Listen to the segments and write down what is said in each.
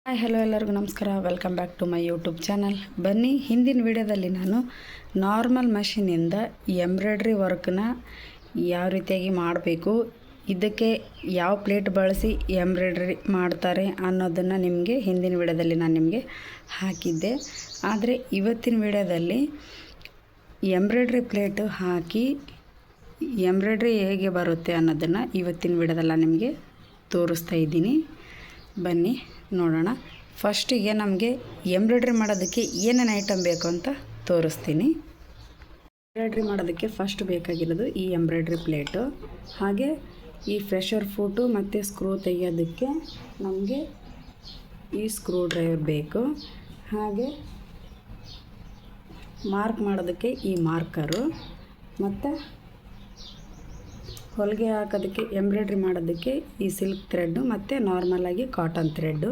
Hi hello ಎಲ್ಲರಿಗೂ ನಮಸ್ಕಾರ. Welcome back to my YouTube channel. ಬನ್ನಿ, ಹಿಂದಿನ ವಿಡಿಯೋದಲ್ಲಿ ನಾನು ನಾರ್ಮಲ್ ಮಷೀನಿಂದ ಎಂಬ್ರಾಯ್ಡ್ರಿ ವರ್ಕ್ನ ಯಾವ ರೀತಿಯಾಗಿ ಮಾಡಬೇಕು, ಇದಕ್ಕೆ ಯಾವ ಪ್ಲೇಟ್ ಬಳಸಿ ಎಂಬ್ರಾಯ್ಡ್ರಿ ಮಾಡ್ತಾರೆ ಅನ್ನೋದನ್ನು ನಿಮಗೆ ಹಿಂದಿನ ವಿಡಿಯೋದಲ್ಲಿ ನಾನು ನಿಮಗೆ ಹಾಕಿದ್ದೆ. ಆದರೆ ಇವತ್ತಿನ ವಿಡಿಯೋದಲ್ಲಿ ಎಂಬ್ರಾಯ್ಡ್ರಿ ಪ್ಲೇಟು ಹಾಕಿ ಎಂಬ್ರಾಯ್ಡ್ರಿ ಹೇಗೆ ಬರುತ್ತೆ ಅನ್ನೋದನ್ನು ಇವತ್ತಿನ ವಿಡಿಯೋದಲ್ಲಿ ನಿಮಗೆ ತೋರಿಸ್ತಾ ಇದ್ದೀನಿ. ಬನ್ನಿ ನೋಡೋಣ. ಫಸ್ಟಿಗೆ ನಮಗೆ ಎಂಬ್ರಾಯ್ಡ್ರಿ ಮಾಡೋದಕ್ಕೆ ಏನೇನು ಐಟಮ್ ಬೇಕು ಅಂತ ತೋರಿಸ್ತೀನಿ. ಎಂಬ್ರಾಯ್ಡ್ರಿ ಮಾಡೋದಕ್ಕೆ ಫಸ್ಟ್ ಬೇಕಾಗಿರೋದು ಈ ಎಂಬ್ರಾಯ್ಡ್ರಿ ಪ್ಲೇಟು, ಹಾಗೆ ಈ ಫ್ರೆಷರ್ ಫೂಟು ಮತ್ತು ಸ್ಕ್ರೂ ತೆಗೆಯೋದಕ್ಕೆ ನಮಗೆ ಈ ಸ್ಕ್ರೂ ಡ್ರೈವರ್ ಬೇಕು, ಹಾಗೆ ಮಾರ್ಕ್ ಮಾಡೋದಕ್ಕೆ ಈ ಮಾರ್ಕರು, ಮತ್ತು ಹೊಲಿಗೆ ಹಾಕೋದಕ್ಕೆ ಎಂಬ್ರಾಯ್ಡ್ರಿ ಮಾಡೋದಕ್ಕೆ ಈ ಸಿಲ್ಕ್ ಥ್ರೆಡ್ಡು ಮತ್ತು ನಾರ್ಮಲಾಗಿ ಕಾಟನ್ ಥ್ರೆಡ್ಡು,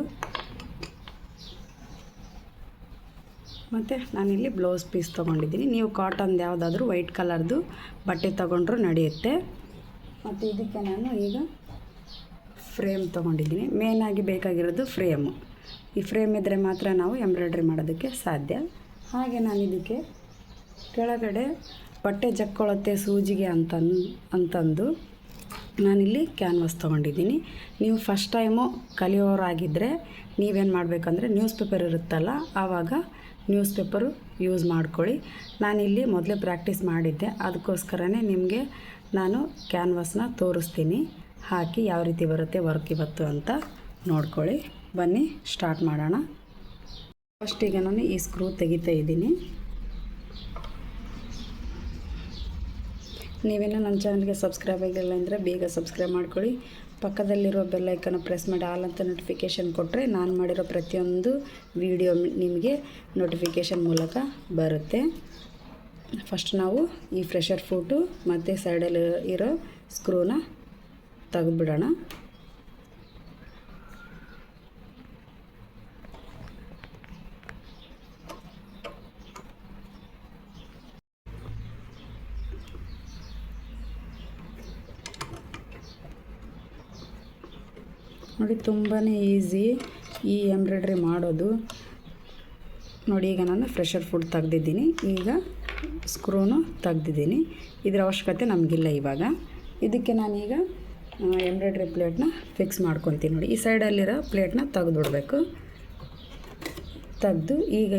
ಮತ್ತು ನಾನಿಲ್ಲಿ ಬ್ಲೌಸ್ ಪೀಸ್ ತೊಗೊಂಡಿದ್ದೀನಿ. ನೀವು ಕಾಟನ್ದು ಯಾವುದಾದ್ರೂ ವೈಟ್ ಕಲರ್ದು ಬಟ್ಟೆ ತೊಗೊಂಡ್ರೂ ನಡೆಯುತ್ತೆ. ಮತ್ತು ಇದಕ್ಕೆ ನಾನು ಈಗ ಫ್ರೇಮ್ ತೊಗೊಂಡಿದ್ದೀನಿ. ಮೇನಾಗಿ ಬೇಕಾಗಿರೋದು ಫ್ರೇಮು. ಈ ಫ್ರೇಮ್ ಇದ್ದರೆ ಮಾತ್ರ ನಾವು ಎಂಬ್ರಾಯ್ಡ್ರಿ ಮಾಡೋದಕ್ಕೆ ಸಾಧ್ಯ. ಹಾಗೆ ನಾನು ಇದಕ್ಕೆ ಕೆಳಗಡೆ ಬಟ್ಟೆ ಜಕ್ಕೊಳ್ಳುತ್ತೆ ಸೂಜಿಗೆ ಅಂತಂದು ನಾನಿಲ್ಲಿ ಕ್ಯಾನ್ವಾಸ್ ತೊಗೊಂಡಿದ್ದೀನಿ. ನೀವು ಫಸ್ಟ್ ಟೈಮು ಕಲಿಯೋರಾಗಿದ್ದರೆ ನೀವೇನು ಮಾಡಬೇಕಂದ್ರೆ ನ್ಯೂಸ್ ಪೇಪರ್ ಇರುತ್ತಲ್ಲ, ಆವಾಗ ನ್ಯೂಸ್ ಪೇಪರು ಯೂಸ್ ಮಾಡ್ಕೊಳ್ಳಿ. ನಾನಿಲ್ಲಿ ಮೊದಲೇ ಪ್ರಾಕ್ಟೀಸ್ ಮಾಡಿದ್ದೆ, ಅದಕ್ಕೋಸ್ಕರನೇ ನಿಮಗೆ ನಾನು ಕ್ಯಾನ್ವಾಸ್ನ ತೋರಿಸ್ತೀನಿ, ಹಾಕಿ ಯಾವ ರೀತಿ ಬರುತ್ತೆ ವರ್ಕ್ ಇವತ್ತು ಅಂತ ನೋಡ್ಕೊಳ್ಳಿ. ಬನ್ನಿ ಸ್ಟಾರ್ಟ್ ಮಾಡೋಣ. ಫಸ್ಟಿಗೆ ನಾನು ಈ ಸ್ಕ್ರೂ ತೆಗಿತಾ ಇದ್ದೀನಿ. ನೀವೇನೋ ನನ್ನ ಚಾನಲ್ಗೆ ಸಬ್ಸ್ಕ್ರೈಬ್ ಆಗಿಲ್ಲ ಅಂದರೆ ಬೇಗ ಸಬ್ಸ್ಕ್ರೈಬ್ ಮಾಡ್ಕೊಳ್ಳಿ. ಪಕ್ಕದಲ್ಲಿರೋ ಬೆಲ್ ಐಕನ್ನು ಪ್ರೆಸ್ ಮಾಡಿ ಆಲ್ ಅಂತ ನೋಟಿಫಿಕೇಷನ್ ಕೊಟ್ಟರೆ ನಾನು ಮಾಡಿರೋ ಪ್ರತಿಯೊಂದು ವಿಡಿಯೋ ನಿಮಗೆ ನೋಟಿಫಿಕೇಷನ್ ಮೂಲಕ ಬರುತ್ತೆ. ಫಸ್ಟ್ ನಾವು ಈ ಫ್ರೆಷರ್ ಫೂಟು ಮತ್ತು ಸೈಡಲ್ಲಿ ಇರೋ ಸ್ಕ್ರೂನ ತೆಗೆದುಬಿಡೋಣ. ನೋಡಿ, ತುಂಬಾ ಈಸಿ ಈ ಎಂಬ್ರಾಯ್ಡ್ರಿ ಮಾಡೋದು. ನೋಡಿ, ಈಗ ನಾನು ಫ್ರೆಷರ್ ಫುಡ್ ತೆಗ್ದಿದ್ದೀನಿ, ಈಗ ಸ್ಕ್ರೂನು ತೆಗ್ದಿದ್ದೀನಿ. ಇದರ ಅವಶ್ಯಕತೆ ನಮಗಿಲ್ಲ ಇವಾಗ. ಇದಕ್ಕೆ ನಾನೀಗ ಎಂಬ್ರಾಯ್ಡ್ರಿ ಪ್ಲೇಟ್ನ ಫಿಕ್ಸ್ ಮಾಡ್ಕೊತೀನಿ. ನೋಡಿ, ಈ ಸೈಡಲ್ಲಿರೋ ಪ್ಲೇಟ್ನ ತೆಗೆದುಬಿಡ್ಬೇಕು. ತೆಗೆದು ಈಗ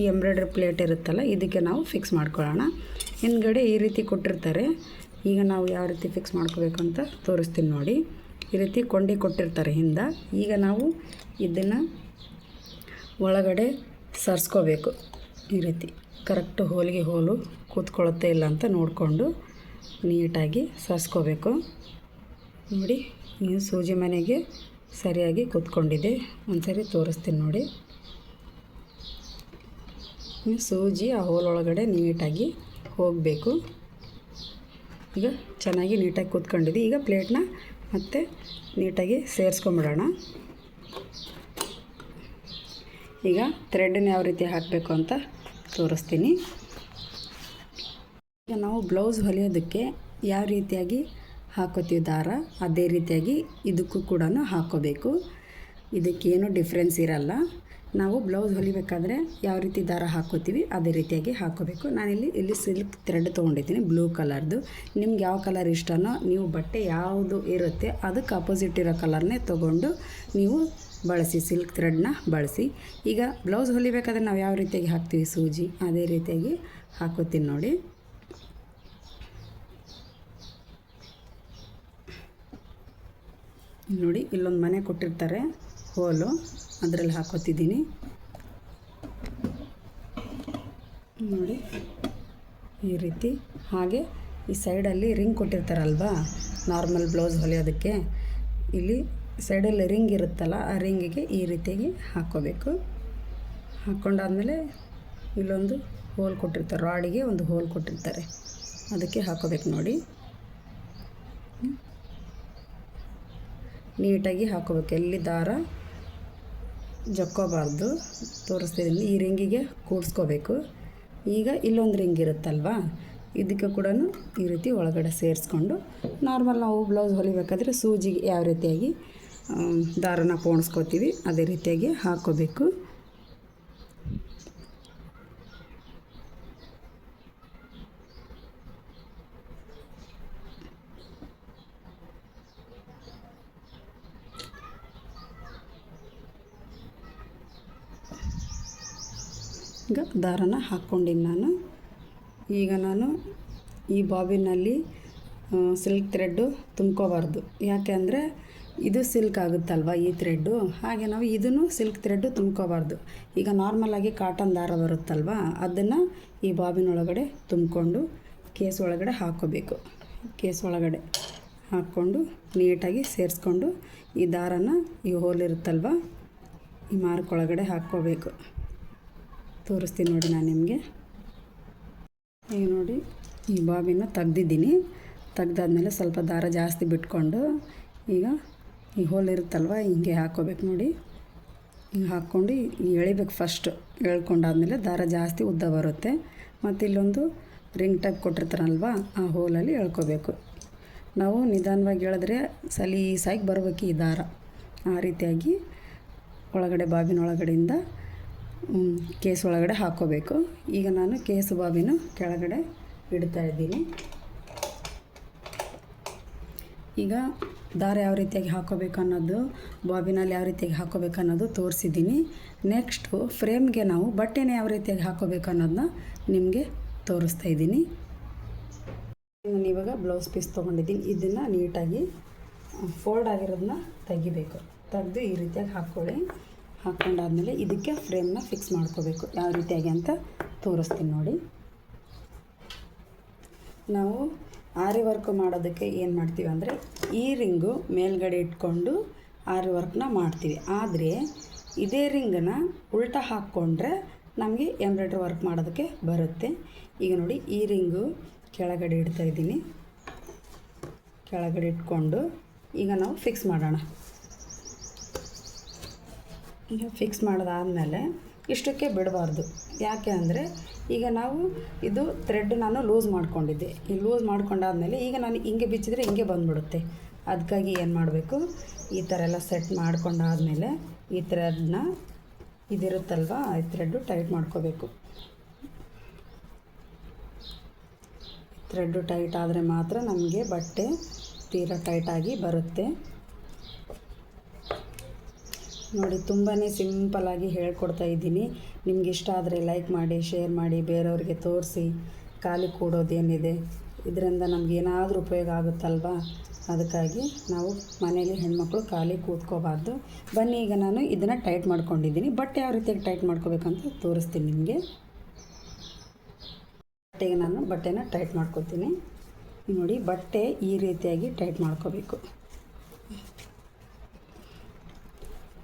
ಈ ಎಂಬ್ರಾಯ್ಡ್ರಿ ಪ್ಲೇಟ್ ಇರುತ್ತಲ್ಲ, ಇದಕ್ಕೆ ನಾವು ಫಿಕ್ಸ್ ಮಾಡ್ಕೊಳ್ಳೋಣ. ಹಿಂದ್ಗಡೆ ಈ ರೀತಿ ಕೊಟ್ಟಿರ್ತಾರೆ. ಈಗ ನಾವು ಯಾವ ರೀತಿ ಫಿಕ್ಸ್ ಮಾಡ್ಕೋಬೇಕು ಅಂತ ತೋರಿಸ್ತೀನಿ ನೋಡಿ. ಈ ರೀತಿ ಕೊಂಡಿ ಕೊಟ್ಟಿರ್ತಾರೆ ಹಿಂದೆ. ಈಗ ನಾವು ಇದನ್ನು ಒಳಗಡೆ ಸರಿಸ್ಕೋಬೇಕು. ಈ ರೀತಿ ಕರೆಕ್ಟ್ ಹೋಲು ಕೂತ್ಕೊಳ್ಳುತ್ತೆ ಇಲ್ಲ ಅಂತ ನೋಡಿಕೊಂಡು ನೀಟಾಗಿ ಸರಿಸ್ಕೋಬೇಕು. ನೋಡಿ, ಈ ಸೂಜಿ ಮನೆಗೆ ಸರಿಯಾಗಿ ಕೂತ್ಕೊಂಡಿದೆ. ಒಂದ್ಸರಿ ತೋರಿಸ್ತೀನಿ ನೋಡಿ. ಸೂಜಿ ಆ ಹೋಲೊಳಗಡೆ ನೀಟಾಗಿ ಹೋಗಬೇಕು. ಈಗ ಚೆನ್ನಾಗಿ ನೀಟಾಗಿ ಕೂತ್ಕೊಂಡಿದೆ. ಈಗ ಪ್ಲೇಟ್ನ ಮತ್ತು ನೀಟಾಗಿ ಸೇರಿಸ್ಕೊಂಬಿಡೋಣ. ಈಗ ಥ್ರೆಡ್ನ ಯಾವ ರೀತಿ ಹಾಕಬೇಕು ಅಂತ ತೋರಿಸ್ತೀನಿ. ಈಗ ನಾವು ಬ್ಲೌಸ್ ಹೊಲಿಯೋದಕ್ಕೆ ಯಾವ ರೀತಿಯಾಗಿ ಹಾಕೋತೀವಿ ದಾರ, ಅದೇ ರೀತಿಯಾಗಿ ಇದಕ್ಕೂ ಕೂಡ ಹಾಕೋಬೇಕು. ಇದಕ್ಕೇನು ಡಿಫ್ರೆನ್ಸ್ ಇರಲ್ಲ. ನಾವು ಬ್ಲೌಸ್ ಹೊಲಿಬೇಕಾದ್ರೆ ಯಾವ ರೀತಿ ದಾರ ಹಾಕೋತೀವಿ ಅದೇ ರೀತಿಯಾಗಿ ಹಾಕೋಬೇಕು. ನಾನಿಲ್ಲಿ ಸಿಲ್ಕ್ ಥ್ರೆಡ್ ತೊಗೊಂಡಿದ್ದೀನಿ ಬ್ಲೂ ಕಲರ್ದು. ನಿಮ್ಗೆ ಯಾವ ಕಲರ್ ಇಷ್ಟನೋ, ನೀವು ಬಟ್ಟೆ ಯಾವುದು ಇರುತ್ತೆ ಅದಕ್ಕೆ ಅಪೋಸಿಟ್ ಇರೋ ಕಲರ್ನೇ ತೊಗೊಂಡು ನೀವು ಬಳಸಿ, ಸಿಲ್ಕ್ ಥ್ರೆಡ್ನ ಬಳಸಿ. ಈಗ ಬ್ಲೌಸ್ ಹೊಲಿಬೇಕಾದ್ರೆ ನಾವು ಯಾವ ರೀತಿಯಾಗಿ ಹಾಕ್ತೀವಿ ಸೂಜಿ, ಅದೇ ರೀತಿಯಾಗಿ ಹಾಕೋತೀನಿ ನೋಡಿ. ನೋಡಿ, ಇಲ್ಲೊಂದು ಮನೆ ಕೊಟ್ಟಿರ್ತಾರೆ ಹೋಲು, ಅದರಲ್ಲಿ ಹಾಕೋತಿದ್ದೀನಿ ನೋಡಿ ಈ ರೀತಿ. ಹಾಗೆ ಈ ಸೈಡಲ್ಲಿ ರಿಂಗ್ ಕೊಟ್ಟಿರ್ತಾರಲ್ವಾ ನಾರ್ಮಲ್ ಬ್ಲೌಸ್ ಹೊಲಿಯೋದಕ್ಕೆ, ಇಲ್ಲಿ ಸೈಡಲ್ಲಿ ರಿಂಗ್ ಇರುತ್ತಲ್ಲ, ಆ ರಿಂಗಿಗೆ ಈ ರೀತಿಯಾಗಿ ಹಾಕ್ಕೋಬೇಕು. ಹಾಕ್ಕೊಂಡಾದ್ಮೇಲೆ ಇಲ್ಲೊಂದು ಹೋಲ್ ಕೊಟ್ಟಿರ್ತಾರೆ, ರಾಡಿಗೆ ಒಂದು ಹೋಲ್ ಕೊಟ್ಟಿರ್ತಾರೆ, ಅದಕ್ಕೆ ಹಾಕೋಬೇಕು ನೋಡಿ. ನೀಟಾಗಿ ಹಾಕೋಬೇಕು, ಎಲ್ಲಿ ದಾರ ಜಕ್ಕೋಬಾರ್ದು. ತೋರಿಸ್ತಿದ್ದೀನಿ. ಈ ರಿಂಗಿಗೆ ಕೂಡಿಸ್ಕೋಬೇಕು. ಈಗ ಇಲ್ಲೊಂದು ರಿಂಗ್ ಇರುತ್ತಲ್ವ, ಇದಕ್ಕೆ ಕೂಡ ಈ ರೀತಿ ಒಳಗಡೆ ಸೇರಿಸ್ಕೊಂಡು ನಾರ್ಮಲ್ ನಾವು ಬ್ಲೌಸ್ ಹೊಲಿಬೇಕಾದ್ರೆ ಸೂಜಿಗೆ ಯಾವ ರೀತಿಯಾಗಿ ದಾರನ ಪೋಣಿಸ್ಕೋತೀವಿ ಅದೇ ರೀತಿಯಾಗಿ ಹಾಕ್ಕೋಬೇಕು. ಈಗ ದಾರನ ಹಾಕ್ಕೊಂಡಿನಿ ಈಗ ನಾನು ಈ ಬಾಬಿನಲ್ಲಿ ಸಿಲ್ಕ್ ಥ್ರೆಡ್ಡು ತುಂಬ್ಕೋಬಾರ್ದು. ಯಾಕೆ ಅಂದರೆ ಇದು ಸಿಲ್ಕ್ ಆಗುತ್ತಲ್ವ ಈ ಥ್ರೆಡ್ಡು, ಹಾಗೆ ನಾವು ಇದನ್ನು ಸಿಲ್ಕ್ ಥ್ರೆಡ್ಡು ತುಂಬ್ಕೋಬಾರ್ದು. ಈಗ ನಾರ್ಮಲಾಗಿ ಕಾಟನ್ ದಾರ ಬರುತ್ತಲ್ವ ಅದನ್ನು ಈ ಬಾಬಿನೊಳಗಡೆ ತುಂಬಿಕೊಂಡು ಕೇಸ್ ಒಳಗಡೆ ಹಾಕ್ಕೋಬೇಕು. ಕೇಸ್ ಒಳಗಡೆ ಹಾಕ್ಕೊಂಡು ನೀಟಾಗಿ ಸೇರಿಸ್ಕೊಂಡು ಈ ದಾರನ ಈ ಹೋಲಿರುತ್ತಲ್ವ ಈ ಮಾರ್ಕ್ ಒಳಗಡೆ ಹಾಕ್ಕೋಬೇಕು. ತೋರಿಸ್ತೀನಿ ನೋಡಿ ನಾನು ನಿಮಗೆ. ಈಗ ನೋಡಿ ಈ ಬಾಬಿನ ತೆಗ್ದಿದ್ದೀನಿ. ತೆಗ್ದಾದ್ಮೇಲೆ ಸ್ವಲ್ಪ ದಾರ ಜಾಸ್ತಿ ಬಿಟ್ಕೊಂಡು ಈಗ ಈ ಹೋಲ್ ಇರುತ್ತಲ್ವ ಹಿಂಗೆ ಹಾಕ್ಕೋಬೇಕು ನೋಡಿ. ಹಿಂಗೆ ಹಾಕ್ಕೊಂಡು ಎಳಿಬೇಕು. ಫಸ್ಟ್ ಎಳ್ಕೊಂಡಾದ್ಮೇಲೆ ದಾರ ಜಾಸ್ತಿ ಉದ್ದ ಬರುತ್ತೆ. ಮತ್ತು ಇಲ್ಲೊಂದು ರಿಂಗ್ ಟೈಪ್ ಕೊಟ್ಟಿರ್ತಾರಲ್ವ ಆ ಹೋಲಲ್ಲಿ ಎಳ್ಕೋಬೇಕು. ನಾವು ನಿಧಾನವಾಗಿ ಎಳೆದ್ರೆ ಸಲೀಸಾಗಿ ಬರಬೇಕು ಈ ದಾರ. ಆ ರೀತಿಯಾಗಿ ಒಳಗಡೆ ಬಾಬಿನ ಒಳಗಡೆಯಿಂದ ಕೇಸ್ ಒಳಗಡೆ ಹಾಕ್ಕೋಬೇಕು. ಈಗ ನಾನು ಕೇಸು ಬಾಬಿನ ಕೆಳಗಡೆ ಇಡ್ತಾ ಇದ್ದೀನಿ. ಈಗ ದಾರ ಯಾವ ರೀತಿಯಾಗಿ ಹಾಕ್ಕೋಬೇಕು ಅನ್ನೋದು, ಬಾಬಿನಲ್ಲಿ ಯಾವ ರೀತಿಯಾಗಿ ಹಾಕ್ಕೋಬೇಕು ಅನ್ನೋದು ತೋರಿಸಿದ್ದೀನಿ. ನೆಕ್ಸ್ಟು ಫ್ರೇಮ್ಗೆ ನಾವು ಬಟ್ಟೆನ ಯಾವ ರೀತಿಯಾಗಿ ಹಾಕ್ಕೋಬೇಕು ಅನ್ನೋದನ್ನ ನಿಮಗೆ ತೋರಿಸ್ತಾ ಇದ್ದೀನಿ. ನಾನು ಇವಾಗ ಬ್ಲೌಸ್ ಪೀಸ್ ತೊಗೊಂಡಿದ್ದೀನಿ. ಇದನ್ನು ನೀಟಾಗಿ ಫೋಲ್ಡ್ ಆಗಿರೋದನ್ನ ತೆಗಿಬೇಕು. ತೆಗೆದು ಈ ರೀತಿಯಾಗಿ ಹಾಕ್ಕೊಳ್ಳಿ. ಹಾಕ್ಕೊಂಡಾದ್ಮೇಲೆ ಇದಕ್ಕೆ ಫ್ರೇಮ್ನ ಫಿಕ್ಸ್ ಮಾಡ್ಕೋಬೇಕು. ಯಾವ ರೀತಿಯಾಗಿ ಅಂತ ತೋರಿಸ್ತೀನಿ ನೋಡಿ. ನಾವು ಆರಿ ವರ್ಕ್ ಮಾಡೋದಕ್ಕೆ ಏನು ಮಾಡ್ತೀವಿ ಅಂದರೆ ಈ ರಿಂಗು ಮೇಲ್ಗಡೆ ಇಟ್ಕೊಂಡು ಆರಿ ವರ್ಕ್ನ ಮಾಡ್ತೀವಿ. ಆದರೆ ಇದೇ ರಿಂಗನ್ನು ಉಲ್ಟಾ ಹಾಕ್ಕೊಂಡ್ರೆ ನಮಗೆ ಎಂಬ್ರಾಯ್ಡ್ರಿ ವರ್ಕ್ ಮಾಡೋದಕ್ಕೆ ಬರುತ್ತೆ. ಈಗ ನೋಡಿ ಈ ರಿಂಗು ಕೆಳಗಡೆ ಇಡ್ತಾ ಇದ್ದೀನಿ. ಕೆಳಗಡೆ ಇಟ್ಕೊಂಡು ಈಗ ನಾವು ಫಿಕ್ಸ್ ಮಾಡೋಣ. ಈಗ ಫಿಕ್ಸ್ ಮಾಡೋದಾದಮೇಲೆ ಇಷ್ಟಕ್ಕೆ ಬಿಡಬಾರ್ದು. ಯಾಕೆ ಅಂದರೆ ಈಗ ನಾವು ಇದು ಥ್ರೆಡ್ ನಾನು ಲೂಸ್ ಮಾಡ್ಕೊಂಡಿದ್ದೆ. ಈ ಲೂಸ್ ಮಾಡ್ಕೊಂಡಾದ್ಮೇಲೆ ಈಗ ನಾನು ಹಿಂಗೆ ಬಿಚ್ಚಿದ್ರೆ ಹಿಂಗೆ ಬಂದುಬಿಡುತ್ತೆ. ಅದಕ್ಕಾಗಿ ಏನು ಮಾಡಬೇಕು, ಈ ಥರ ಎಲ್ಲ ಸೆಟ್ ಮಾಡ್ಕೊಂಡಾದ್ಮೇಲೆ ಈ ಥ್ರೆಡ್ನ ಇದಿರುತ್ತಲ್ವ ಈ ಥ್ರೆಡ್ಡು ಟೈಟ್ ಮಾಡ್ಕೋಬೇಕು. ಥ್ರೆಡ್ಡು ಟೈಟ್ ಆದರೆ ಮಾತ್ರ ನಮಗೆ ಬಟ್ಟೆ ತೀರಾ ಟೈಟಾಗಿ ಬರುತ್ತೆ. ನೋಡಿ ತುಂಬಾ ಸಿಂಪಲ್ಲಾಗಿ ಹೇಳ್ಕೊಡ್ತಾ ಇದ್ದೀನಿ. ನಿಮ್ಗೆ ಇಷ್ಟ ಆದರೆ ಲೈಕ್ ಮಾಡಿ, ಶೇರ್ ಮಾಡಿ, ಬೇರೆಯವ್ರಿಗೆ ತೋರಿಸಿ. ಖಾಲಿ ಕೂಡೋದೇನಿದೆ, ಇದರಿಂದ ನಮಗೇನಾದರೂ ಉಪಯೋಗ ಆಗುತ್ತಲ್ವಾ. ಅದಕ್ಕಾಗಿ ನಾವು ಮನೇಲಿ ಹೆಣ್ಮಕ್ಳು ಖಾಲಿ ಕೂತ್ಕೋಬಾರ್ದು. ಬನ್ನಿ ಈಗ ನಾನು ಇದನ್ನು ಟೈಟ್ ಮಾಡ್ಕೊಂಡಿದ್ದೀನಿ. ಬಟ್ಟೆ ಯಾವ ರೀತಿಯಾಗಿ ಟೈಟ್ ಮಾಡ್ಕೋಬೇಕಂತ ತೋರಿಸ್ತೀನಿ ನಿಮಗೆ. ಬಟ್ಟೆಗೆ ನಾನು ಬಟ್ಟೆನ ಟೈಟ್ ಮಾಡ್ಕೊತೀನಿ ನೋಡಿ. ಬಟ್ಟೆ ಈ ರೀತಿಯಾಗಿ ಟೈಟ್ ಮಾಡ್ಕೋಬೇಕು.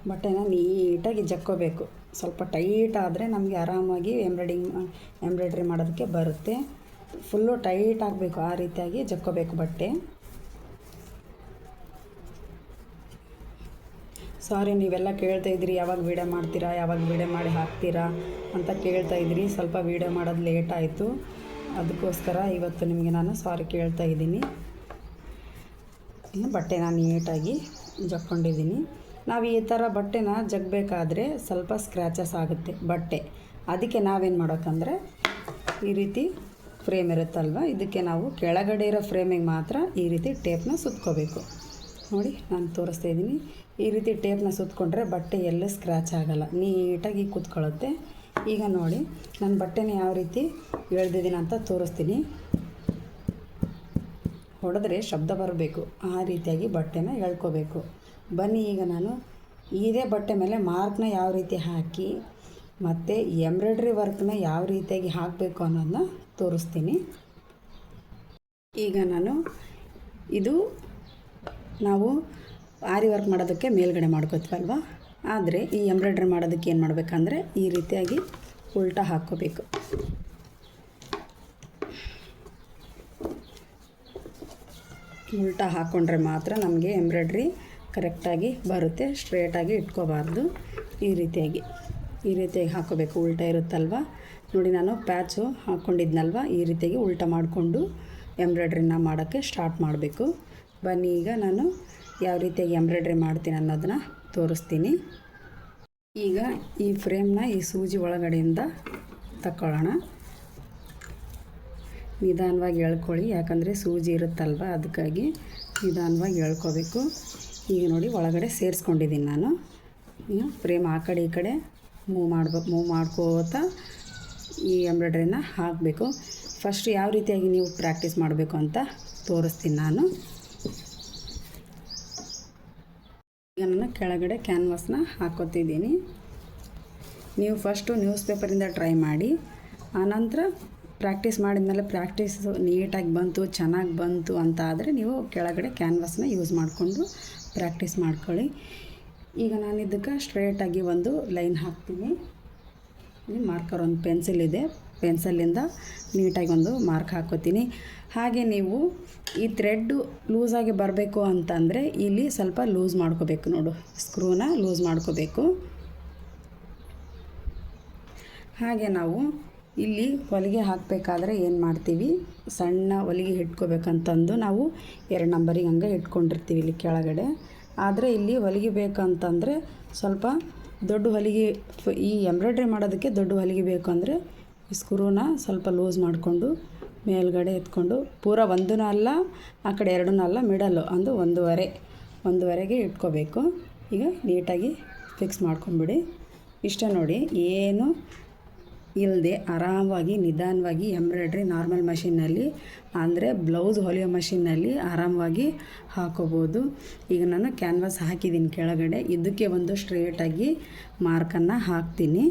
ಬಟ್ಟೆನ ನೀಟಾಗಿ ಜಕ್ಕೋಬೇಕು. ಸ್ವಲ್ಪ ಟೈಟ್ ಆದರೆ ನಮಗೆ ಆರಾಮಾಗಿ ಎಂಬ್ರಾಯ್ಡ್ರಿ ಮಾಡೋದಕ್ಕೆ ಬರುತ್ತೆ. ಫುಲ್ಲು ಟೈಟ್ ಆಗಬೇಕು, ಆ ರೀತಿಯಾಗಿ ಜಕ್ಕೋಬೇಕು ಬಟ್ಟೆ. ಸಾರಿ, ನೀವೆಲ್ಲ ಕೇಳ್ತಾಯಿದ್ರಿ ಯಾವಾಗ ವೀಡಿಯೋ ಮಾಡ್ತೀರಾ, ಯಾವಾಗ ವೀಡಿಯೋ ಮಾಡಿ ಹಾಕ್ತೀರಾ ಅಂತ ಕೇಳ್ತಾಯಿದ್ರಿ. ಸ್ವಲ್ಪ ವೀಡಿಯೋ ಮಾಡೋದು ಲೇಟ್ ಆಯಿತು, ಅದಕ್ಕೋಸ್ಕರ ಇವತ್ತು ನಿಮಗೆ ನಾನು ಸಾರಿ ಕೇಳ್ತಾ ಇದ್ದೀನಿ. ಬಟ್ಟೆನ ನೀಟಾಗಿ ಜಕ್ಕೊಂಡಿದ್ದೀನಿ. ನಾವು ಈ ಥರ ಬಟ್ಟೆನ ಜಗ್ಬೇಕಾದ್ರೆ ಸ್ವಲ್ಪ ಸ್ಕ್ರ್ಯಾಚಸ್ ಆಗುತ್ತೆ ಬಟ್ಟೆ. ಅದಕ್ಕೆ ನಾವೇನು ಮಾಡೋಕ್ಕಂದರೆ ಈ ರೀತಿ ಫ್ರೇಮ್ ಇರುತ್ತಲ್ವ, ಇದಕ್ಕೆ ನಾವು ಕೆಳಗಡೆ ಇರೋ ಫ್ರೇಮಿಗೆ ಮಾತ್ರ ಈ ರೀತಿ ಟೇಪ್ನ ಸುತ್ಕೋಬೇಕು. ನೋಡಿ ನಾನು ತೋರಿಸ್ತಾ ಇದ್ದೀನಿ. ಈ ರೀತಿ ಟೇಪ್ನ ಸುತ್ಕೊಂಡ್ರೆ ಬಟ್ಟೆ ಎಲ್ಲೂ ಸ್ಕ್ರ್ಯಾಚ್ ಆಗೋಲ್ಲ, ನೀಟಾಗಿ ಕೂತ್ಕೊಳ್ಳುತ್ತೆ. ಈಗ ನೋಡಿ ನಾನು ಬಟ್ಟೆನ ಯಾವ ರೀತಿ ಎಳ್ದಿದ್ದೀನಿ ಅಂತ ತೋರಿಸ್ತೀನಿ. ಹೊಡೆದ್ರೆ ಶಬ್ದ ಬರಬೇಕು, ಆ ರೀತಿಯಾಗಿ ಬಟ್ಟೆನ ಎಳ್ಕೋಬೇಕು. ಬನ್ನಿ ಈಗ ನಾನು ಇದೇ ಬಟ್ಟೆ ಮೇಲೆ ಮಾರ್ಕ್ನ ಯಾವ ರೀತಿ ಹಾಕಿ ಮತ್ತು ಎಂಬ್ರಾಯ್ಡ್ರಿ ವರ್ಕ್ನ ಯಾವ ರೀತಿಯಾಗಿ ಹಾಕಬೇಕು ಅನ್ನೋದನ್ನ ತೋರಿಸ್ತೀನಿ. ಈಗ ನಾನು ಇದು ನಾವು ಆರಿ ವರ್ಕ್ ಮಾಡೋದಕ್ಕೆ ಮೇಲ್ಗಡೆ ಮಾಡ್ಕೋತೀವಲ್ವ, ಆದರೆ ಈ ಎಂಬ್ರಾಯ್ಡ್ರಿ ಮಾಡೋದಕ್ಕೆ ಏನು ಮಾಡಬೇಕಂದ್ರೆ ಈ ರೀತಿಯಾಗಿ ಉಲ್ಟಾ ಹಾಕ್ಕೋಬೇಕು. ಉಲ್ಟಾ ಹಾಕ್ಕೊಂಡ್ರೆ ಮಾತ್ರ ನಮಗೆ ಎಂಬ್ರಾಯ್ಡ್ರಿ ಕರೆಕ್ಟಾಗಿ ಬರುತ್ತೆ. ಸ್ಟ್ರೇಟಾಗಿ ಇಟ್ಕೋಬಾರ್ದು. ಈ ರೀತಿಯಾಗಿ ಹಾಕ್ಕೋಬೇಕು. ಉಲ್ಟಾ ಇರುತ್ತಲ್ವ ನೋಡಿ, ನಾನು ಪ್ಯಾಚು ಹಾಕ್ಕೊಂಡಿದ್ನಲ್ವ, ಈ ರೀತಿಯಾಗಿ ಉಲ್ಟಾ ಮಾಡಿಕೊಂಡು ಎಂಬ್ರಾಯ್ಡ್ರಿನ ಮಾಡೋಕ್ಕೆ ಸ್ಟಾರ್ಟ್ ಮಾಡಬೇಕು. ಬನ್ನಿ ಈಗ ನಾನು ಯಾವ ರೀತಿಯಾಗಿ ಎಂಬ್ರಾಯ್ಡ್ರಿ ಮಾಡ್ತೀನಿ ಅನ್ನೋದನ್ನ ತೋರಿಸ್ತೀನಿ. ಈಗ ಈ ಫ್ರೇಮ್ನ ಈ ಸೂಜಿ ಒಳಗಡೆಯಿಂದ ತಗೊಳ್ಳೋಣ. ನಿಧಾನವಾಗಿ ಎಳ್ಕೊಳ್ಳಿ, ಯಾಕಂದರೆ ಸೂಜಿ ಇರುತ್ತಲ್ವ, ಅದಕ್ಕಾಗಿ ನಿಧಾನವಾಗಿ ಎಳ್ಕೋಬೇಕು. ಈಗ ನೋಡಿ ಒಳಗಡೆ ಸೇರಿಸ್ಕೊಂಡಿದ್ದೀನಿ ನಾನು. ಈಗ ಫ್ರೇಮ್ ಆ ಕಡೆ ಈ ಕಡೆ ಮೂವ್ ಮಾಡ್ಕೋತಾ ಈ ಎಂಬ್ರಾಯ್ಡ್ರಿನ ಹಾಕಬೇಕು. ಫಸ್ಟ್ ಯಾವ ರೀತಿಯಾಗಿ ನೀವು ಪ್ರಾಕ್ಟೀಸ್ ಮಾಡಬೇಕು ಅಂತ ತೋರಿಸ್ತೀನಿ ನಾನು. ಈಗ ನಾನು ಕೆಳಗಡೆ ಕ್ಯಾನ್ವಾಸ್ನ ಹಾಕೋತಿದ್ದೀನಿ. ನೀವು ಫಸ್ಟು ನ್ಯೂಸ್ ಪೇಪರಿಂದ ಟ್ರೈ ಮಾಡಿ, ಆನಂತರ ಪ್ರಾಕ್ಟೀಸ್ ಮಾಡಿದ್ಮೇಲೆ ಪ್ರಾಕ್ಟೀಸ್ ನೀಟಾಗಿ ಬಂತು, ಚೆನ್ನಾಗಿ ಬಂತು ಅಂತ ಆದರೆ ನೀವು ಕೆಳಗಡೆ ಕ್ಯಾನ್ವಾಸ್ನ ಯೂಸ್ ಮಾಡಿಕೊಂಡು ಪ್ರಾಕ್ಟೀಸ್ ಮಾಡ್ಕೊಳ್ಳಿ. ಈಗ ನಾನು ಇದಕ್ಕೆ ಸ್ಟ್ರೇಟಾಗಿ ಒಂದು ಲೈನ್ ಹಾಕ್ತೀನಿ. ಇಲ್ಲಿ ಮಾರ್ಕರ್ ಒಂದು ಪೆನ್ಸಿಲ್ ಇದೆ, ಪೆನ್ಸಿಲಿಂದ ನೀಟಾಗಿ ಒಂದು ಮಾರ್ಕ್ ಹಾಕೋತೀನಿ. ಹಾಗೆ ನೀವು ಈ ಥ್ರೆಡ್ಡು ಲೂಸಾಗಿ ಬರಬೇಕು ಅಂತಂದರೆ ಇಲ್ಲಿ ಸ್ವಲ್ಪ ಲೂಸ್ ಮಾಡ್ಕೋಬೇಕು. ನೋಡು, ಸ್ಕ್ರೂನ ಲೂಸ್ ಮಾಡ್ಕೋಬೇಕು. ಹಾಗೆ ನಾವು ಇಲ್ಲಿ ಹೊಲಿಗೆ ಹಾಕಬೇಕಾದ್ರೆ ಏನು ಮಾಡ್ತೀವಿ, ಸಣ್ಣ ಹೊಲಿಗೆ ಇಟ್ಕೋಬೇಕಂತಂದು ನಾವು 2 ನಂಬರಿಗೆ ಹಂಗೆ ಇಟ್ಕೊಂಡಿರ್ತೀವಿ ಇಲ್ಲಿ ಕೆಳಗಡೆ. ಆದರೆ ಇಲ್ಲಿ ಹೊಲಿಗೆ ಬೇಕಂತಂದರೆ ಸ್ವಲ್ಪ ದೊಡ್ಡ ಹೊಲಿಗೆ, ಈ ಎಂಬ್ರಾಯ್ಡ್ರಿ ಮಾಡೋದಕ್ಕೆ ದೊಡ್ಡ ಹೊಲಿಗೆ ಬೇಕು ಅಂದರೆ ಈ ಸ್ಕ್ರೂನ ಸ್ವಲ್ಪ ಲೂಸ್ ಮಾಡಿಕೊಂಡು ಮೇಲ್ಗಡೆ ಎತ್ಕೊಂಡು ಪೂರ ಒಂದೂ ಅಲ್ಲ, ಆ ಕಡೆ 2 ಅಲ್ಲ, ಮಿಡಲ್ಲು ಅಂದು 1.5ಗೆ ಇಟ್ಕೋಬೇಕು. ಈಗ ನೀಟಾಗಿ ಫಿಕ್ಸ್ ಮಾಡ್ಕೊಂಬಿಡಿ. ಇಷ್ಟ ನೋಡಿ, ಏನು ಇಲ್ಲದೆ ಆರಾಮವಾಗಿ ನಿಧಾನವಾಗಿ ಎಂಬ್ರಾಯ್ಡ್ರಿ ನಾರ್ಮಲ್ ಮಷಿನ್ನಲ್ಲಿ ಅಂದರೆ ಬ್ಲೌಸ್ ಹೊಲಿಯೋ ಮಷಿನ್ನಲ್ಲಿ ಆರಾಮವಾಗಿ ಹಾಕೋಬೋದು. ಈಗ ನಾನು ಕ್ಯಾನ್ವಾಸ್ ಹಾಕಿದ್ದೀನಿ ಕೆಳಗಡೆ, ಇದಕ್ಕೆ ಒಂದು ಸ್ಟ್ರೇಟಾಗಿ ಮಾರ್ಕನ್ನು ಹಾಕ್ತೀನಿ,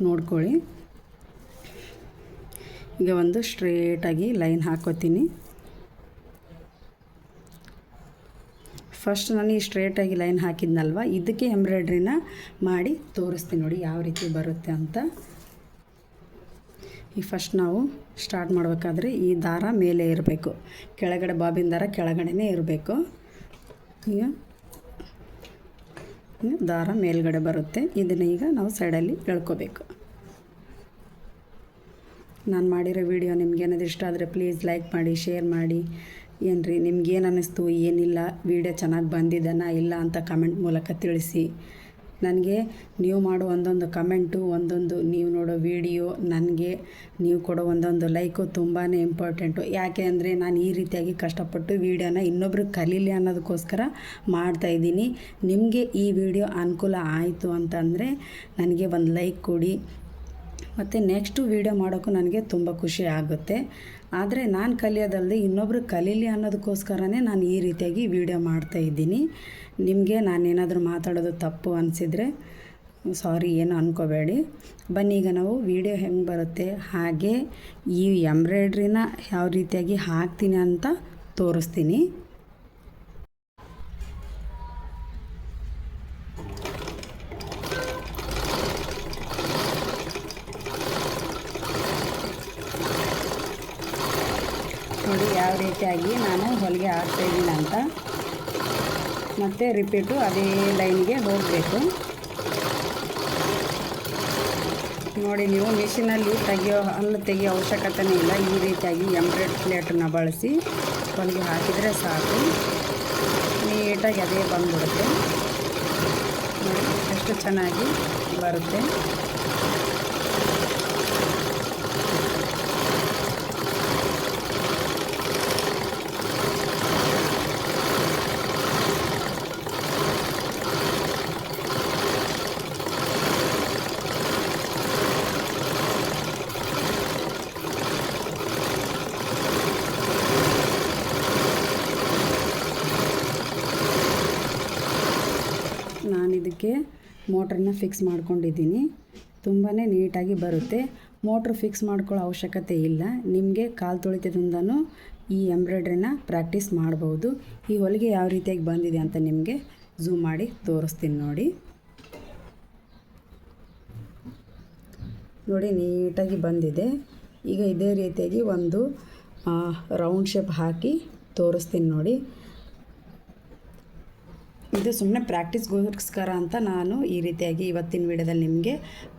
ನೋಡ್ಕೊಳ್ಳಿ. ಈಗ ಒಂದು ಸ್ಟ್ರೇಟಾಗಿ ಲೈನ್ ಹಾಕೋತೀನಿ. ಫಸ್ಟ್ ನಾನು ಈ ಸ್ಟ್ರೇಟಾಗಿ ಲೈನ್ ಹಾಕಿದ್ನಲ್ವ, ಇದಕ್ಕೆ ಎಂಬ್ರಾಯ್ಡ್ರಿನ ಮಾಡಿ ತೋರಿಸ್ತೀನಿ ನೋಡಿ ಯಾವ ರೀತಿ ಬರುತ್ತೆ ಅಂತ. ಈಗ ಫಸ್ಟ್ ನಾವು ಸ್ಟಾರ್ಟ್ ಮಾಡಬೇಕಾದ್ರೆ ಈ ದಾರ ಮೇಲೆ ಇರಬೇಕು, ಕೆಳಗಡೆ ಬಾಬಿನ ದಾರ ಕೆಳಗಡೆನೇ ಇರಬೇಕು. ಈಗ ದಾರ ಮೇಲ್ಗಡೆ ಬರುತ್ತೆ, ಇದನ್ನು ಈಗ ನಾವು ಸೈಡಲ್ಲಿ ಎಳ್ಕೋಬೇಕು. ನಾನು ಮಾಡಿರೋ ವಿಡಿಯೋ ನಿಮ್ಗೆ ಏನಾದರೂ ಇಷ್ಟ ಆದರೆ ಪ್ಲೀಸ್ ಲೈಕ್ ಮಾಡಿ, ಶೇರ್ ಮಾಡಿ. ಏನು ರೀ ನಿಮ್ಗೇನು ಅನ್ನಿಸ್ತು, ಏನಿಲ್ಲ ವಿಡಿಯೋ ಚೆನ್ನಾಗಿ ಬಂದಿದ್ದಾನ ಇಲ್ಲ ಅಂತ ಕಮೆಂಟ್ ಮೂಲಕ ತಿಳಿಸಿ. ನನಗೆ ನೀವು ಮಾಡೋ ಒಂದೊಂದು ಕಮೆಂಟು, ಒಂದೊಂದು ನೀವು ನೋಡೋ ವಿಡಿಯೋ, ನನಗೆ ನೀವು ಕೊಡೋ ಒಂದೊಂದು ಲೈಕು ತುಂಬಾ ಇಂಪಾರ್ಟೆಂಟು. ಯಾಕೆ ಅಂದರೆ ನಾನು ಈ ರೀತಿಯಾಗಿ ಕಷ್ಟಪಟ್ಟು ವೀಡಿಯೋನ ಇನ್ನೊಬ್ರಿಗೆ ಕಲೀಲಿ ಅನ್ನೋದಕ್ಕೋಸ್ಕರ ಮಾಡ್ತಾಯಿದ್ದೀನಿ. ನಿಮಗೆ ಈ ವಿಡಿಯೋ ಅನುಕೂಲ ಆಯಿತು ಅಂತಂದರೆ ನನಗೆ ಒಂದು ಲೈಕ್ ಕೊಡಿ. ಮತ್ತು ನೆಕ್ಸ್ಟು ವೀಡಿಯೋ ಮಾಡೋಕ್ಕೂ ನನಗೆ ತುಂಬ ಖುಷಿ ಆಗುತ್ತೆ. ಆದರೆ ನಾನು ಕಲಿಯೋದಲ್ಲದೆ ಇನ್ನೊಬ್ರು ಕಲೀಲಿ ಅನ್ನೋದಕ್ಕೋಸ್ಕರನೇ ನಾನು ಈ ರೀತಿಯಾಗಿ ವೀಡಿಯೋ ಮಾಡ್ತಾಯಿದ್ದೀನಿ. ನಿಮಗೆ ನಾನೇನಾದರೂ ಮಾತಾಡೋದು ತಪ್ಪು ಅನಿಸಿದರೆ ಸಾರಿ, ಏನು ಅಂದ್ಕೋಬೇಡಿ. ಬನ್ನಿ ಈಗ ನಾವು ವಿಡಿಯೋ ಹೆಂಗೆ ಬರುತ್ತೆ ಹಾಗೆ ಈ ಎಂಬ್ರಾಯ್ಡ್ರಿನ ಯಾವ ರೀತಿಯಾಗಿ ಹಾಕ್ತೀನಿ ಅಂತ ತೋರಿಸ್ತೀನಿ. ನೋಡಿ ಯಾವ ರೀತಿಯಾಗಿ ನಾನು ಹೊಲಿಗೆ ಹಾಕ್ತಾಯಿದ್ದೀನಿ ಅಂತ. ಮತ್ತು ರಿಪೀಟು ಅದೇ ಲೈನ್ಗೆ ಹೋಗಬೇಕು. ನೋಡಿ, ನೀವು ಮಿಷಿನಲ್ಲಿ ತೆಗಿಯೋ ಅವಶ್ಯಕತೆನೇ ಇಲ್ಲ. ಈ ರೀತಿಯಾಗಿ ಎಂಬ್ರಾಯ್ಡ್ರಿ ಪ್ಲೇಟನ್ನು ಬಳಸಿ ಹೊಲಿಗೆ ಹಾಕಿದರೆ ಸಾಕು, ನೀಟಾಗಿ ಅದೇ ಬಂದ್ಬಿಡುತ್ತೆ. ನೋಡಿ ಎಷ್ಟು ಚೆನ್ನಾಗಿ ಬರುತ್ತೆ. ನಾನು ಇದಕ್ಕೆ ಮೋಟ್ರನ್ನ ಫಿಕ್ಸ್ ಮಾಡ್ಕೊಂಡಿದ್ದೀನಿ. ತುಂಬಾ ನೀಟಾಗಿ ಬರುತ್ತೆ. ಮೋಟ್ರ್ ಫಿಕ್ಸ್ ಮಾಡ್ಕೊಳ್ಳೋ ಅವಶ್ಯಕತೆ ಇಲ್ಲ. ನಿಮಗೆ ಕಾಲು ತೊಳಿತದಿಂದನೂ ಈ ಎಂಬ್ರಾಯ್ಡ್ರಿನ ಪ್ರಾಕ್ಟೀಸ್ ಮಾಡ್ಬೋದು. ಈ ಹೊಲಿಗೆ ಯಾವ ರೀತಿಯಾಗಿ ಬಂದಿದೆ ಅಂತ ನಿಮಗೆ ಝೂಮ್ ಮಾಡಿ ತೋರಿಸ್ತೀನಿ ನೋಡಿ. ನೋಡಿ ನೀಟಾಗಿ ಬಂದಿದೆ. ಈಗ ಇದೇ ರೀತಿಯಾಗಿ ಒಂದು ರೌಂಡ್ ಶೇಪ್ ಹಾಕಿ ತೋರಿಸ್ತೀನಿ ನೋಡಿ. ಇದು ಸುಮ್ಮನೆ ಪ್ರಾಕ್ಟೀಸ್ಗೋಸ್ಕರ ಅಂತ ನಾನು ಈ ರೀತಿಯಾಗಿ ಇವತ್ತಿನ ವೀಡಿಯೋದಲ್ಲಿ ನಿಮಗೆ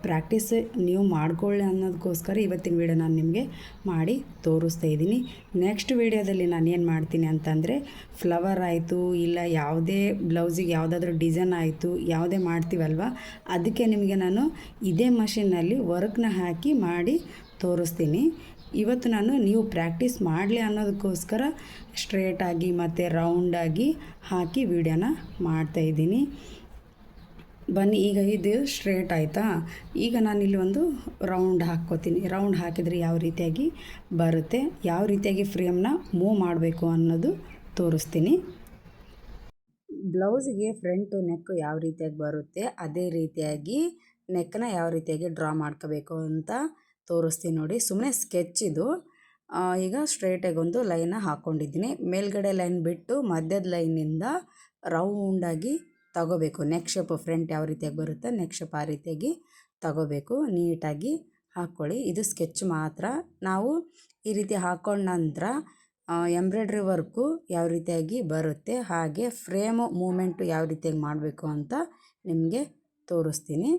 ಪ್ರಾಕ್ಟೀಸ್ ನೀವು ಮಾಡ್ಕೊಳ್ಳಿ ಅನ್ನೋದಕ್ಕೋಸ್ಕರ ಇವತ್ತಿನ ವೀಡಿಯೋ ನಾನು ನಿಮಗೆ ಮಾಡಿ ತೋರಿಸ್ತಾ ಇದ್ದೀನಿ. ನೆಕ್ಸ್ಟ್ ವೀಡಿಯೋದಲ್ಲಿ ನಾನು ಏನು ಮಾಡ್ತೀನಿ ಅಂತಂದರೆ ಫ್ಲವರ್ ಆಯಿತು ಇಲ್ಲ ಯಾವುದೇ ಬ್ಲೌಸಿಗೆ ಯಾವುದಾದ್ರೂ ಡಿಸೈನ್ ಆಯಿತು ಯಾವುದೇ ಮಾಡ್ತೀವಲ್ವ ಅದಕ್ಕೆ ನಿಮಗೆ ನಾನು ಇದೇ ಮಷಿನ್ನಲ್ಲಿ ವರ್ಕ್ನ ಹಾಕಿ ಮಾಡಿ ತೋರಿಸ್ತೀನಿ. ಇವತ್ತು ನಾನು ನೀವು ಪ್ರಾಕ್ಟೀಸ್ ಮಾಡಲಿ ಅನ್ನೋದಕ್ಕೋಸ್ಕರ ಸ್ಟ್ರೇಟಾಗಿ ಮತ್ತು ರೌಂಡಾಗಿ ಹಾಕಿ ವಿಡಿಯೋನ ಮಾಡ್ತಾಯಿದ್ದೀನಿ. ಬನ್ನಿ, ಈಗ ಇದು ಸ್ಟ್ರೇಟ್ ಆಯಿತಾ. ಈಗ ನಾನಿಲ್ಲಿ ಒಂದು ರೌಂಡ್ ಹಾಕ್ಕೋತೀನಿ. ರೌಂಡ್ ಹಾಕಿದರೆ ಯಾವ ರೀತಿಯಾಗಿ ಬರುತ್ತೆ, ಯಾವ ರೀತಿಯಾಗಿ ಫ್ರೇಮ್ನ ಮೂವ್ ಮಾಡಬೇಕು ಅನ್ನೋದು ತೋರಿಸ್ತೀನಿ. ಬ್ಲೌಸಿಗೆ ಫ್ರಂಟು ನೆಕ್ಕು ಯಾವ ರೀತಿಯಾಗಿ ಬರುತ್ತೆ ಅದೇ ರೀತಿಯಾಗಿ ನೆಕ್ಕನ್ನ ಯಾವ ರೀತಿಯಾಗಿ ಡ್ರಾ ಮಾಡ್ಕೋಬೇಕು ಅಂತ ತೋರಿಸ್ತೀನಿ ನೋಡಿ. ಸುಮ್ಮನೆ ಸ್ಕೆಚ್ ಇದು. ಈಗ ಸ್ಟ್ರೇಟಾಗಿ ಒಂದು ಲೈನ ಹಾಕ್ಕೊಂಡಿದ್ದೀನಿ. ಮೇಲ್ಗಡೆ ಲೈನ್ ಬಿಟ್ಟು ಮಧ್ಯದ ಲೈನಿಂದ ರೌಂಡಾಗಿ ತಗೋಬೇಕು. ನೆಕ್ ಶೇಪ್ ಫ್ರಂಟ್ ಯಾವ ರೀತಿಯಾಗಿ ಬರುತ್ತೆ ನೆಕ್ ಶೇಪ್ ಆ ರೀತಿಯಾಗಿ ತಗೋಬೇಕು. ನೀಟಾಗಿ ಹಾಕ್ಕೊಳ್ಳಿ. ಇದು ಸ್ಕೆಚ್ ಮಾತ್ರ. ನಾವು ಈ ರೀತಿ ಹಾಕ್ಕೊಂಡ ನಂತರ ಎಂಬ್ರಾಯ್ಡ್ರಿ ವರ್ಕು ಯಾವ ರೀತಿಯಾಗಿ ಬರುತ್ತೆ ಹಾಗೆ ಫ್ರೇಮು ಮೂಮೆಂಟು ಯಾವ ರೀತಿಯಾಗಿ ಮಾಡಬೇಕು ಅಂತ ನಿಮಗೆ ತೋರಿಸ್ತೀನಿ.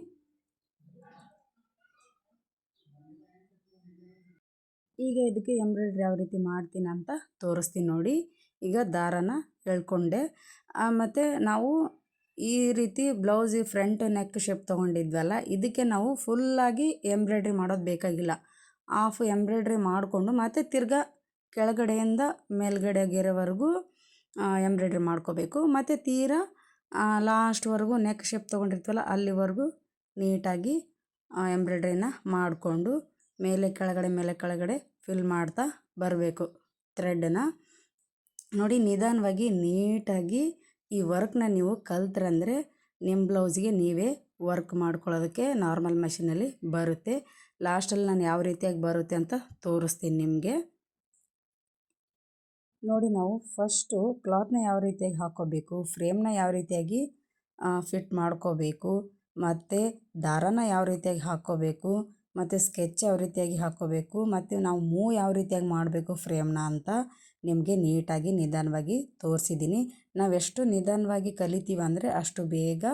ಈಗ ಇದಕ್ಕೆ ಎಂಬ್ರಾಯ್ಡ್ರಿ ಯಾವ ರೀತಿ ಮಾಡ್ತೀನಿ ಅಂತ ತೋರಿಸ್ತೀನಿ ನೋಡಿ. ಈಗ ದಾರನ ಎಳ್ಕೊಂಡೆ, ಮತ್ತು ನಾವು ಈ ರೀತಿ ಬ್ಲೌಸಿಗೆ ಫ್ರಂಟ್ ನೆಕ್ ಶೇಪ್ ತೊಗೊಂಡಿದ್ವಲ್ಲ ಇದಕ್ಕೆ ನಾವು ಫುಲ್ಲಾಗಿ ಎಂಬ್ರಾಯ್ಡ್ರಿ ಮಾಡೋದು ಬೇಕಾಗಿಲ್ಲ. ಹಾಫ್ ಎಂಬ್ರಾಯ್ಡ್ರಿ ಮಾಡಿಕೊಂಡು ಮತ್ತು ತಿರ್ಗಾ ಕೆಳಗಡೆಯಿಂದ ಮೇಲ್ಗಡೆ ಗೆರೆವರೆಗೂ ಎಂಬ್ರಾಯ್ಡ್ರಿ ಮಾಡ್ಕೋಬೇಕು. ಮತ್ತು ತೀರಾ ಲಾಸ್ಟ್ವರೆಗೂ ನೆಕ್ ಶೇಪ್ ತೊಗೊಂಡಿರ್ತೀವಲ್ಲ ಅಲ್ಲಿವರೆಗೂ ನೀಟಾಗಿ ಎಂಬ್ರಾಯ್ಡ್ರಿನ ಮಾಡಿಕೊಂಡು ಮೇಲೆ ಕೆಳಗಡೆ ಫಿಲ್ ಮಾಡ್ತಾ ಬರಬೇಕು ಥ್ರೆಡ್ನ. ನೋಡಿ, ನಿಧಾನವಾಗಿ ನೀಟಾಗಿ ಈ ವರ್ಕ್ನ ನೀವು ಕಲ್ತ್ರಂದರೆ ನಿಮ್ಮ ಬ್ಲೌಸಿಗೆ ನೀವೇ ವರ್ಕ್ ಮಾಡ್ಕೊಳ್ಳೋದಕ್ಕೆ ನಾರ್ಮಲ್ ಮಷೀನಲ್ಲಿ ಬರುತ್ತೆ. ಲಾಸ್ಟಲ್ಲಿ ನಾನು ಯಾವ ರೀತಿಯಾಗಿ ಬರುತ್ತೆ ಅಂತ ತೋರಿಸ್ತೀನಿ ನಿಮಗೆ. ನೋಡಿ, ನಾವು ಫಸ್ಟು ಕ್ಲಾತ್ನ ಯಾವ ರೀತಿಯಾಗಿ ಹಾಕ್ಕೋಬೇಕು, ಫ್ರೇಮ್ನ ಯಾವ ರೀತಿಯಾಗಿ ಫಿಟ್ ಮಾಡ್ಕೋಬೇಕು, ಮತ್ತು ದಾರನ ಯಾವ ರೀತಿಯಾಗಿ ಹಾಕ್ಕೋಬೇಕು, ಮತ್ತು ಸ್ಕೆಚ್ ಯಾವ ರೀತಿಯಾಗಿ ಹಾಕ್ಕೋಬೇಕು, ಮತ್ತು ನಾವು ಮೂವ್ ಯಾವ ರೀತಿಯಾಗಿ ಮಾಡಬೇಕು ಫ್ರೇಮ್ನ ಅಂತ ನಿಮಗೆ ನೀಟಾಗಿ ನಿಧಾನವಾಗಿ ತೋರಿಸಿದ್ದೀನಿ. ನಾವೆಷ್ಟು ನಿಧಾನವಾಗಿ ಕಲಿತೀವಿ ಅಂದರೆ ಅಷ್ಟು ಬೇಗ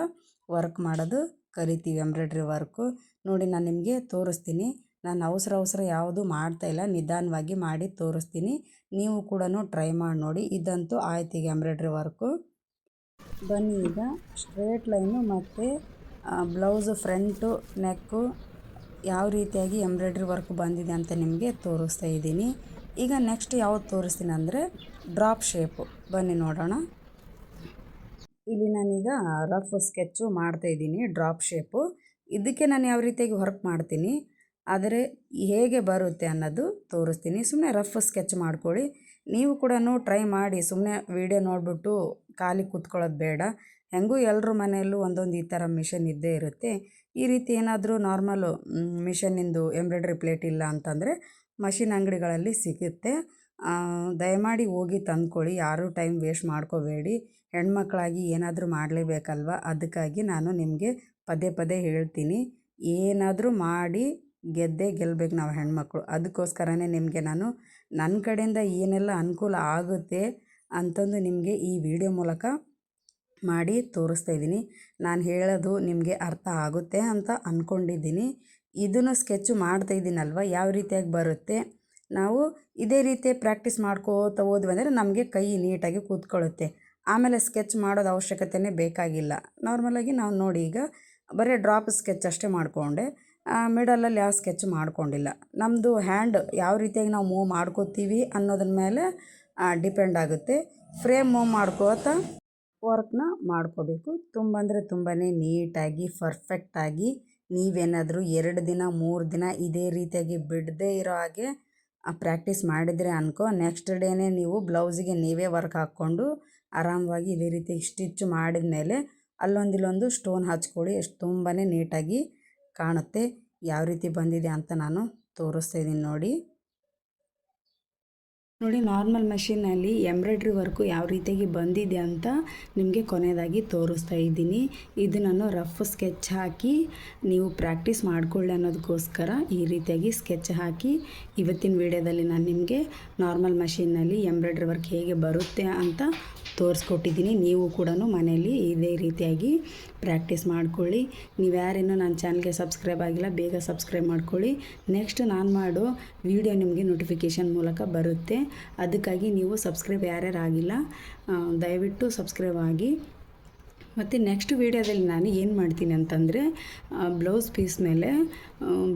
ವರ್ಕ್ ಮಾಡೋದು ಕಲಿತೀವಿ ಎಂಬ್ರಾಯ್ಡ್ರಿ ವರ್ಕು. ನೋಡಿ, ನಾನು ನಿಮಗೆ ತೋರಿಸ್ತೀನಿ. ನಾನು ಅವಸರ ಯಾವುದು ಮಾಡ್ತಾಯಿಲ್ಲ, ನಿಧಾನವಾಗಿ ಮಾಡಿ ತೋರಿಸ್ತೀನಿ. ನೀವು ಕೂಡ ಟ್ರೈ ಮಾಡಿ ನೋಡಿ. ಇದಂತೂ ಆಯ್ತು ಈಗ ಎಂಬ್ರಾಯ್ಡ್ರಿ ವರ್ಕು. ಬನ್ನಿ, ಈಗ ಸ್ಟ್ರೇಟ್ ಲೈನು ಮತ್ತು ಬ್ಲೌಸು ಫ್ರಂಟು ನೆಕ್ಕು ಯಾವ ರೀತಿಯಾಗಿ ಎಂಬ್ರಾಯ್ಡ್ರಿ ವರ್ಕ್ ಬಂದಿದೆ ಅಂತ ನಿಮಗೆ ತೋರಿಸ್ತಾ ಇದ್ದೀನಿ. ಈಗ ನೆಕ್ಸ್ಟ್ ಯಾವ್ದು ತೋರಿಸ್ತೀನಿ ಅಂದರೆ ಡ್ರಾಪ್ ಶೇಪು. ಬನ್ನಿ ನೋಡೋಣ. ಇಲ್ಲಿ ನಾನೀಗ ರಫ್ ಸ್ಕೆಚ್ಚು ಮಾಡ್ತಾಯಿದ್ದೀನಿ ಡ್ರಾಪ್ ಶೇಪು. ಇದಕ್ಕೆ ನಾನು ಯಾವ ರೀತಿಯಾಗಿ ವರ್ಕ್ ಮಾಡ್ತೀನಿ ಆದರೆ ಹೇಗೆ ಬರುತ್ತೆ ಅನ್ನೋದು ತೋರಿಸ್ತೀನಿ. ಸುಮ್ಮನೆ ರಫ್ ಸ್ಕೆಚ್ ಮಾಡ್ಕೊಳ್ಳಿ. ನೀವು ಕೂಡ ಟ್ರೈ ಮಾಡಿ. ಸುಮ್ಮನೆ ವಿಡಿಯೋ ನೋಡಿಬಿಟ್ಟು ಖಾಲಿ ಕೂತ್ಕೊಳ್ಳೋದು ಬೇಡ. ಹೆಂಗೂ ಎಲ್ಲರ ಮನೆಯಲ್ಲೂ ಒಂದೊಂದು ಈ ಥರ ಮಿಷನ್ ಇದ್ದೇ ಇರುತ್ತೆ. ಈ ರೀತಿ ಏನಾದರೂ ನಾರ್ಮಲು ಮಿಷನ್ನಿಂದು ಎಂಬ್ರಾಯ್ಡ್ರಿ ಪ್ಲೇಟ್ ಇಲ್ಲ ಅಂತಂದರೆ ಮಷಿನ್ ಅಂಗಡಿಗಳಲ್ಲಿ ಸಿಗುತ್ತೆ. ದಯಮಾಡಿ ಹೋಗಿ ತಂದ್ಕೊಳ್ಳಿ. ಯಾರೂ ಟೈಮ್ ವೇಸ್ಟ್ ಮಾಡ್ಕೋಬೇಡಿ. ಹೆಣ್ಮಕ್ಳಾಗಿ ಏನಾದರೂ ಮಾಡಲೇಬೇಕಲ್ವ, ಅದಕ್ಕಾಗಿ ನಾನು ನಿಮಗೆ ಪದೇ ಹೇಳ್ತೀನಿ. ಏನಾದರೂ ಮಾಡಿ ಗೆಲ್ಲಬೇಕು ನಾವು ಹೆಣ್ಮಕ್ಳು. ಅದಕ್ಕೋಸ್ಕರನೇ ನಿಮಗೆ ನಾನು ನನ್ನ ಕಡೆಯಿಂದ ಏನೆಲ್ಲ ಅನುಕೂಲ ಆಗುತ್ತೆ ಅಂತಂದು ನಿಮಗೆ ಈ ವಿಡಿಯೋ ಮೂಲಕ ಮಾಡಿ ತೋರಿಸ್ತಾ ಇದ್ದೀನಿ. ನಾನು ಹೇಳೋದು ನಿಮಗೆ ಅರ್ಥ ಆಗುತ್ತೆ ಅಂತ ಅಂದ್ಕೊಂಡಿದ್ದೀನಿ. ಇದನ್ನು ಸ್ಕೆಚ್ಚು ಮಾಡ್ತಾಯಿದ್ದೀನಲ್ವ ಯಾವ ರೀತಿಯಾಗಿ ಬರುತ್ತೆ. ನಾವು ಇದೇ ರೀತಿ ಪ್ರಾಕ್ಟೀಸ್ ಮಾಡ್ಕೋತಾ ಹೋದ್ವಿ ಅಂದರೆ ನಮಗೆ ಕೈ ನೀಟಾಗಿ ಕೂತ್ಕೊಳ್ಳುತ್ತೆ. ಆಮೇಲೆ ಸ್ಕೆಚ್ ಮಾಡೋದು ಅವಶ್ಯಕತೆಯೇ ಬೇಕಾಗಿಲ್ಲ. ನಾರ್ಮಲಾಗಿ ನಾವು ನೋಡಿ ಈಗ ಬರೀ ಡ್ರಾಪ್ ಸ್ಕೆಚ್ ಅಷ್ಟೇ ಮಾಡಿಕೊಂಡೆ, ಮಿಡಲಲ್ಲಿ ಯಾವ ಸ್ಕೆಚ್ ಮಾಡ್ಕೊಂಡಿಲ್ಲ. ನಮ್ಮದು ಹ್ಯಾಂಡ್ ಯಾವ ರೀತಿಯಾಗಿ ನಾವು ಮೂವ್ ಮಾಡ್ಕೋತೀವಿ ಅನ್ನೋದ್ರ ಮೇಲೆ ಡಿಪೆಂಡ್ ಆಗುತ್ತೆ. ಫ್ರೇಮ್ ಮೂವ್ ಮಾಡ್ಕೋತಾ ವರ್ಕ್ನ ಮಾಡ್ಕೋಬೇಕು. ತುಂಬ ತುಂಬಾ ನೀಟಾಗಿ ಪರ್ಫೆಕ್ಟಾಗಿ ನೀವೇನಾದರೂ 2 ದಿನ 3 ದಿನ ಇದೇ ರೀತಿಯಾಗಿ ಬಿಡದೇ ಇರೋ ಹಾಗೆ ಪ್ರಾಕ್ಟೀಸ್ ಮಾಡಿದರೆ ಅನ್ಕೋ, ನೆಕ್ಸ್ಟ್ ಡೇನೇ ನೀವು ಬ್ಲೌಸಿಗೆ ನೀವೇ ವರ್ಕ್ ಹಾಕ್ಕೊಂಡು ಆರಾಮವಾಗಿ ಇದೇ ರೀತಿ ಸ್ಟಿಚ್ ಮಾಡಿದ ಮೇಲೆ ಅಲ್ಲೊಂದಿಲ್ಲೊಂದು ಸ್ಟೋನ್ ಹಚ್ಕೊಳ್ಳಿ. ತುಂಬಾ ನೀಟಾಗಿ ಕಾಣುತ್ತೆ. ಯಾವ ರೀತಿ ಬಂದಿದೆ ಅಂತ ನಾನು ತೋರಿಸ್ತಾ ಇದ್ದೀನಿ ನೋಡಿ. ನಾರ್ಮಲ್ ಮಷೀನಲ್ಲಿ ಎಂಬ್ರಾಯ್ಡ್ರಿ ವರ್ಕು ಯಾವ ರೀತಿಯಾಗಿ ಬಂದಿದೆ ಅಂತ ನಿಮಗೆ ಕೊನೆಯದಾಗಿ ತೋರಿಸ್ತಾ ಇದ್ದೀನಿ. ಇದು ನಾನು ರಫ್ ಸ್ಕೆಚ್ ಹಾಕಿ ನೀವು ಪ್ರಾಕ್ಟೀಸ್ ಮಾಡಿಕೊಳ್ಳಿ ಅನ್ನೋದಕ್ಕೋಸ್ಕರ ಈ ರೀತಿಯಾಗಿ ಸ್ಕೆಚ್ ಹಾಕಿ ಇವತ್ತಿನ ವಿಡಿಯೋದಲ್ಲಿ ನಾನು ನಿಮಗೆ ನಾರ್ಮಲ್ ಮಷೀನಲ್ಲಿ ಎಂಬ್ರಾಯ್ಡ್ರಿ ವರ್ಕ್ ಹೇಗೆ ಬರುತ್ತೆ ಅಂತ ತೋರಿಸ್ಕೊಟ್ಟಿದ್ದೀನಿ. ನೀವು ಕೂಡ ಮನೆಯಲ್ಲಿ ಇದೇ ರೀತಿಯಾಗಿ ಪ್ರಾಕ್ಟೀಸ್ ಮಾಡ್ಕೊಳ್ಳಿ. ನೀವು ಯಾರೇನೋ ನನ್ನ ಚಾನಲ್ಗೆ ಸಬ್ಸ್ಕ್ರೈಬ್ ಆಗಿಲ್ಲ, ಬೇಗ ಸಬ್ಸ್ಕ್ರೈಬ್ ಮಾಡ್ಕೊಳ್ಳಿ. ನೆಕ್ಸ್ಟ್ ನಾನು ಮಾಡೋ ವಿಡಿಯೋ ನಿಮಗೆ ನೋಟಿಫಿಕೇಷನ್ ಮೂಲಕ ಬರುತ್ತೆ. ಅದಕ್ಕಾಗಿ ನೀವು ಸಬ್ಸ್ಕ್ರೈಬ್ ಯಾರ್ಯಾರು ಆಗಿಲ್ಲ ದಯವಿಟ್ಟು ಸಬ್ಸ್ಕ್ರೈಬ್ ಆಗಿ. ಮತ್ತು ನೆಕ್ಸ್ಟ್ ವೀಡಿಯೋದಲ್ಲಿ ನಾನು ಏನು ಮಾಡ್ತೀನಿ ಅಂತಂದರೆ, ಬ್ಲೌಸ್ ಪೀಸ್ ಮೇಲೆ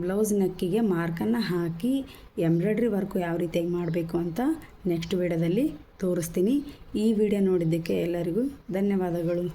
ಬ್ಲೌಸ್ ನೆಕ್ಕಿಗೆ ಮಾರ್ಕನ್ನು ಹಾಕಿ ಎಂಬ್ರಾಯ್ಡ್ರಿ ವರ್ಕು ಯಾವ ರೀತಿಯಾಗಿ ಮಾಡಬೇಕು ಅಂತ ನೆಕ್ಸ್ಟ್ ವೀಡಿಯೋದಲ್ಲಿ ತೋರಿಸ್ತೀನಿ. ಈ ವಿಡಿಯೋ ನೋಡಿದ್ದಕ್ಕೆ ಎಲ್ಲರಿಗೂ ಧನ್ಯವಾದಗಳು.